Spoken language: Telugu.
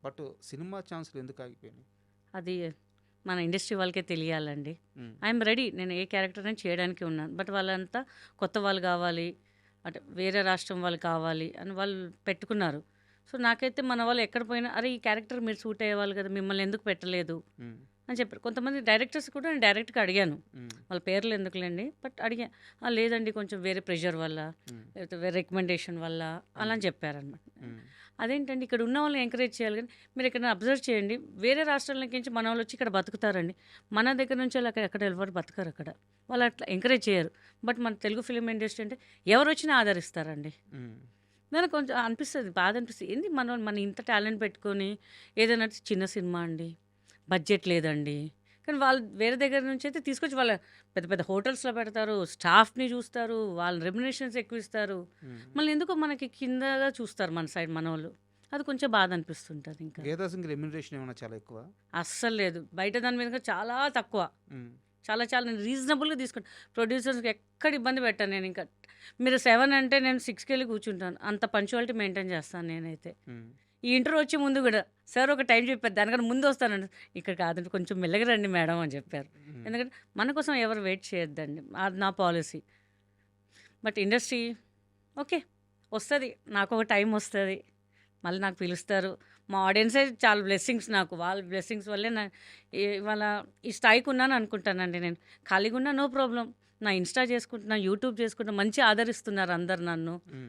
బట్ సినిమా ఛాన్స్‌లు ఎందుకు ఆగిపోయినాయి? అది మన ఇండస్ట్రీ వాళ్ళకే తెలియాలండి. హ్మ్. I'm ready. నేను ఏ క్యారెక్టర్ అయినా చేయడానికి ఉన్నాను. బట్ వాళ్ళంతా కొత్త వాళ్ళు కావాలి, అంటే వేరే రాష్ట్రం వాళ్ళు కావాలి అని వాళ్ళు పెట్టుకున్నారు. సో నాకైతే మన వాళ్ళు ఎక్కడ పోయినా అరే ఈ క్యారెక్టర్ మీరు సూట్ అయ్యేవాళ్ళు కదా, మిమ్మల్ని ఎందుకు పెట్టలేదు హ్మ్. అని చెప్పారు. కొంతమంది డైరెక్టర్స్ కూడా నేను డైరెక్ట్గా అడిగాను, హ్మ్. వాళ్ళ పేర్లు ఎందుకులేండి, బట్ అడిగా. "ఆ, లేదండి కొంచెం వేరే ప్రెషర్ వల్ల, హ్మ్. లేకపోతే వేరే రికమెండేషన్ వల్ల అలా అని చెప్పారనమాట. హ్మ్. అదేంటండి ఇక్కడ ఉన్న వాళ్ళని ఎంకరేజ్ చేయాలి కానీ మీరు ఇక్కడ అబ్జర్వ్ చేయండి, వేరే రాష్ట్రాల నుంచి మన వాళ్ళు వచ్చి ఇక్కడ బతుకుతారండి. మన దగ్గర నుంచి వాళ్ళు ఎక్కడ ఎవరు బతకరు అక్కడ, వాళ్ళు అట్లా ఎంకరేజ్ చేయరు. బట్ మన తెలుగు ఫిలిం ఇండస్ట్రీ అంటే ఎవరు వచ్చినా ఆదరిస్తారండి. హ్మ్. నాకు కొంచెం అనిపిస్తుంది, బాధ అనిపిస్తుంది. ఏంది మన ఇంత టాలెంట్ పెట్టుకొని ఏదైనా చిన్న సినిమా అండి, బడ్జెట్ లేదండి, కానీ వాళ్ళు వేరే దగ్గర నుంచి అయితే తీసుకొచ్చి వాళ్ళ పెద్ద పెద్ద హోటల్స్లో పెడతారు, స్టాఫ్ని చూస్తారు, వాళ్ళ రెమ్యునేషన్స్ ఎక్కువ ఇస్తారు. హ్మ్. మళ్ళీ ఎందుకో మనకి కిందగా చూస్తారు మన సైడ్ మన వాళ్ళు. అది కొంచెం బాధ అనిపిస్తుంటుంది. ఇంకా గీతా సింగ్ రెమ్యునరేషన్ ఏమైనా చాలా ఎక్కువ? అస్సలు లేదు, బయట దాని మీద చాలా తక్కువ. హ్మ్. చాలా చాలా నేను రీజనబుల్గా తీసుకుంటాను. ప్రొడ్యూసర్స్కి ఎక్కడ ఇబ్బంది పెట్టాను నేను. ఇంకా మీరు 7 అంటే నేను 6కి వెళ్ళి కూర్చుంటాను. అంత పంచువాలిటీ మెయింటైన్ చేస్తాను నేనైతే. హ్మ్. ఈ ఇంటర్వ్యూ వచ్చే ముందు కూడా సార్ ఒక టైం చెప్పారు, దానికన్నా ముందు వస్తానండి. ఇక్కడ కాదండి కొంచెం మెల్లగా రండి మేడం అని చెప్పారు. హ్మ్. ఎందుకంటే మన కోసం ఎవరు వెయిట్ చేయొద్దండి, అది నా పాలసీ. బట్ ఇండస్ట్రీ ఓకే, వస్తుంది, నాకు ఒక టైం వస్తుంది, మళ్ళీ నాకు పిలుస్తారు. మా ఆడియన్సే చాలా బ్లెస్సింగ్స్ నాకు, వాళ్ళ బ్లెస్సింగ్స్ వల్లే నా ఇవాళ ఈ స్థాయికి ఉన్నాను అనుకుంటానండి. నేను ఖాళీగా ఉన్నా నో ప్రాబ్లం, నా ఇన్స్టా చేసుకుంటున్నా, యూట్యూబ్ చేసుకుంటున్నా, మంచి ఆదరిస్తున్నారు అందరు నన్ను. హ్మ్.